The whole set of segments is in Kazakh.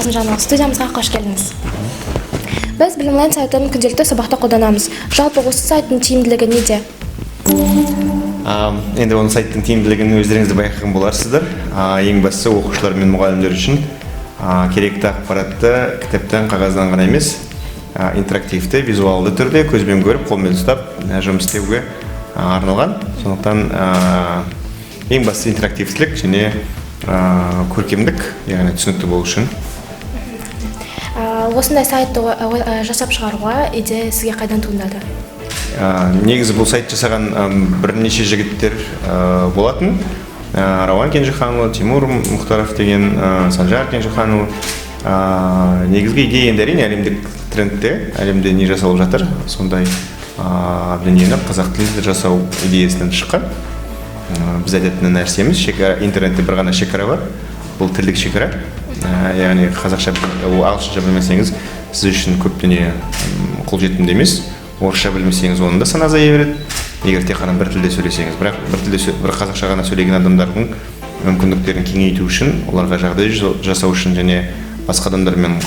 Қасымжанов, студиямызға қош келдіңіз. Біз Білім онлайн сайтын күнделікті сабақта қолданамыз. Жалпы осы сайттың тиімділігі неде? Енді оның сайттың тиімділігін өздеріңізді байқаған боларсыздар. Ең бастысы оқушылар мен мұғалімдер үшін керекті ақпаратты кітаптан, қағаздан ғана емес, интерактивті, визуалды түрде көзбен көріп, қолмен ұстап жұмыс істеуге арналған. Сондықтан ең бастысы интерактивтілік және көркемдік, яғни түсінікті болу үшін. Осындай сайтты жасап шығаруға идея сізге қайдан туындады? Негізі бұл сайт жасаған бірнеше жігіттер болатын. Рауан Кенжеханұлы, Тимур Мұхтаров деген, Санжар Кенжеханұлы. Негізгі идея енді әрине әлемдік трендте, әлемде не жасалып жатыр, сондай дүниені қазақ тілінде жасау идеясынан шыққан. Біз айтатын нәрсеміз, интернетте бір ғана шекара бар, бұл тілдік шекара. Яғни қазақша, ағылшынша білмесеңіз, сіз үшін көп дүние қолжетімді емес. Орысша білмесеңіз, оның да саны азая береді. Егер тек қана бір тілде сөйлесеңіз, бірақ бір қазақша ғана сөйлеген адамдардың мүмкіндіктерін кеңейту үшін, оларға жағдай жасау үшін және басқа адамдармен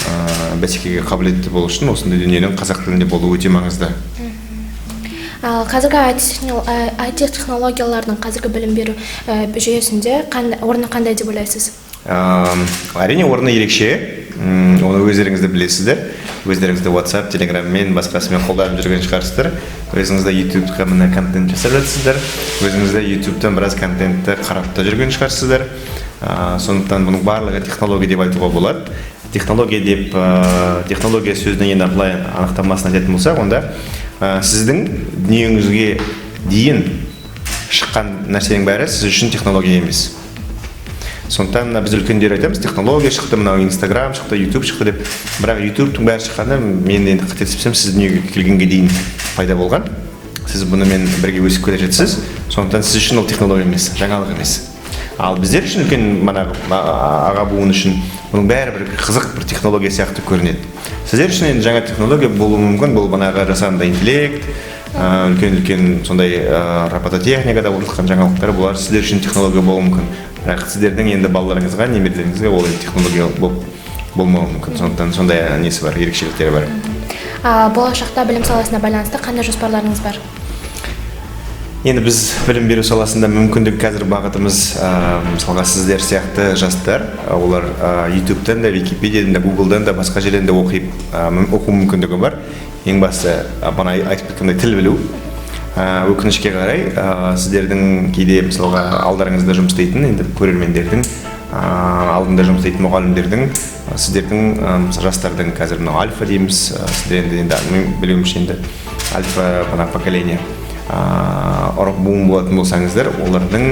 бәсекеге қабілетті болу үшін осындай дүниенің қазақ тілінде болуы өте маңызды. Қазіргі IT технологиялардың қазіргі білім беру жүйесінде орны қандай деп ойлайсыз? Әрине орны ерекше, оны өздеріңізді білесіздер. Өздеріңізді WhatsApp, Telegram мен басқасымен қолданып жүрген шығарсыздар. Өзіңізді YouTube-қа мына контент жасап жатсыздар. Өзіңізді YouTube-тан біраз контентті қарап та жүрген шығарсыздар. Сондықтан бұның барлығы технология деп айтуға болады. Технология сөзінің енді былай анықтамасын айтатын болсақ, онда сіздің дүниеңізге дейін шыққан нәрсенің бәрі сіз үшін технология емес. Сондықтан біз үлкендер айтамыз, технология шықты, мынау Instagram шықты, YouTube шықты деп. Бірақ YouTube-тың бәрі шыққанда мен енді қателеспесем сіз дүниеге келгенге дейін пайда болған. Сіз бұнымен бірге өсіп келе жатсыз. Сондықтан сіз үшін ол технология емес, жаңалық емес. Ал біздер үшін үлкен аға буын үшін бұның бәрі бір қызық бір технология сияқты көрінеді. Сіздер үшін енді жаңа технология болуы мүмкін, бұл жасанды интеллект, үлкен сондай робототехникада орнатылған жаңалықтар, бұлар сіздер үшін технология болуы мүмкін. Бірақ сіздердің енді балаларыңызға, немерелеріңізге ол технология болмауы мүмкін. Сондықтан сондай несі бар, ерекшеліктері бар. Болашақта білім саласына байланысты қандай жоспарларыңыз бар? Енді біз білім беру саласында мүмкіндік қазір бағытымыз, мысалға сіздер сияқты жастар, олар YouTube-тан да, Википедиядан да, Google-дан да, басқа жерден де оқу мүмкіндігі бар. Ең басты, бана айтып кеткендей тіл білу. Өкінішке қарай, сіздердің кейде мысалға алдарыңызда жұмыс істейтін, енді көрермендердің, алдында жұмыс істейтін мұғалімдердің, сіздердің жастардың қазір альфа дейміз, сіздер енді білуімше енді альфа поколение буын болатын болсаңыздар, олардың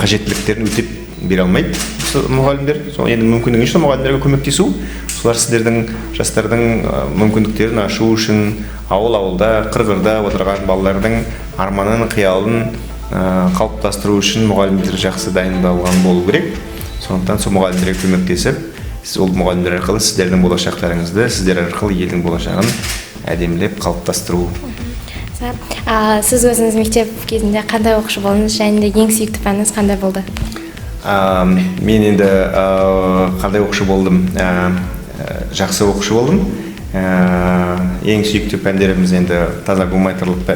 қажеттіліктерін өтеп бере алмайды мұғалімдер. Енді мүмкіндігі үшін мұғалімдерге көмектесу, солар сіздердің жастардың мүмкіндіктерін ашу үшін ауыл-ауылда, қырғырда отырған балалардың арманын, қиялын қалыптастыру үшін мұғалімдер жақсы дайындалған болу керек. Сондықтан сол мұғалімдерге көмектесіп, ол мұғалімдер арқылы сіздердің болашақтарыңызды, сіздер арқылы елдің болашағын әдемілеп қалыптастыру. Сіз өзіңіз мектеп кезінде қандай оқушы болдыңыз және ең сүйікті пәніңіз қандай болды? Мен енді қандай оқушы болдым? Жақсы оқушы болдым. Ең сүйікті пәндеріміз енді таза гуманитарлық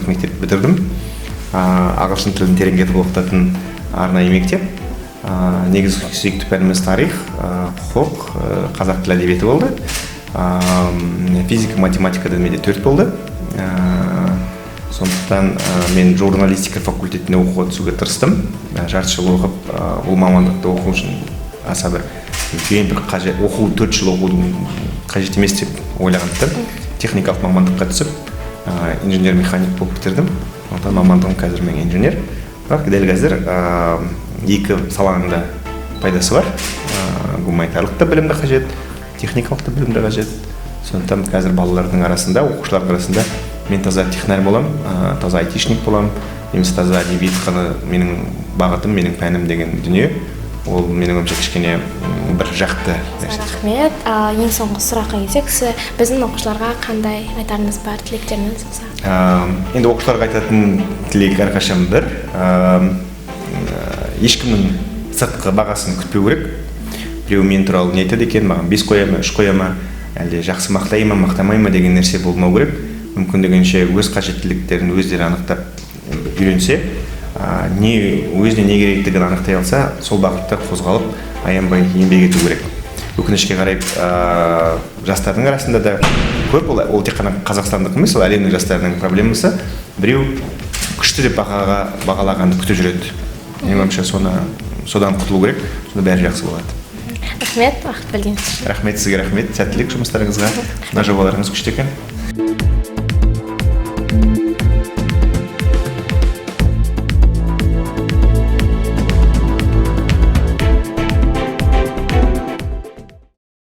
мектеп бітірдім. Ағылшын тілін тереңдетіп оқытатын арнайы мектеп. Негізгі сүйікті пәніміз тарих, құқық, қазақ тілі әдебиеті болды. Физика, математикадан менде 4 болды. Сондықтан мен журналистика факультетіне оқуға түсуге тырыстым. Жарты жыл оқып, бұл мамандықты оқу үшін аса бір үлкен бір қажет, 4 жыл оқудың қажет емес деп ойлағандықтан техникалық мамандыққа түсіп, инженер-механик болып бітірдім. Сондықтан мамандығым қазір мен инженер. Бірақ дәл қазір екі саланың да пайдасы бар. Гуманитарлық та білімді қажет, техникалық та білімді қажет. Сондықтан қазір балалардың арасында, оқушылардың арасында мен таза технарь болам, таза айтишник болам, неміс таза әдебиет қана менің бағытым, менің пәнім деген дүние. Ол менің ойымша кішкене бір жақты нәрсе. Рахмет. Ең соңғы сұраққа келсек, біздің оқушыларға қандай айтарыңыз бар, тілектеріңіз болса? Енді оқушыларға айтатын тілек әрқашан бір. Ешкімнің сыртқы бағасын күтпеу керек. Біреу мен туралы не айтады екен, маған 5 қоя ма, 3 қоя ма, әлде жақсы мақтай ма, мақтамай ма деген нәрсе болмау керек. Мүмкіндігінше өз қажеттіліктерін өздері анықтап үйренсе, өзіне не керектігін анықтай алса, сол бағытта қозғалып, аянбай еңбек ету керек. Өкінішке қарай жастардың арасында да көп, ол тек қана қазақстандық емес, ол әлемнің жастарының проблемасы. Біреу күшті деп бағалағанды күтіп жүреді. Менің ойымша содан құтылу керек, сонда бәрі жақсы болады. Рахмет, уақыт бөлгеніңіз үшін. Рахмет сізге, рахмет, сәттілік жұмыстарыңызға. Мына жобаларыңыз күшті екен.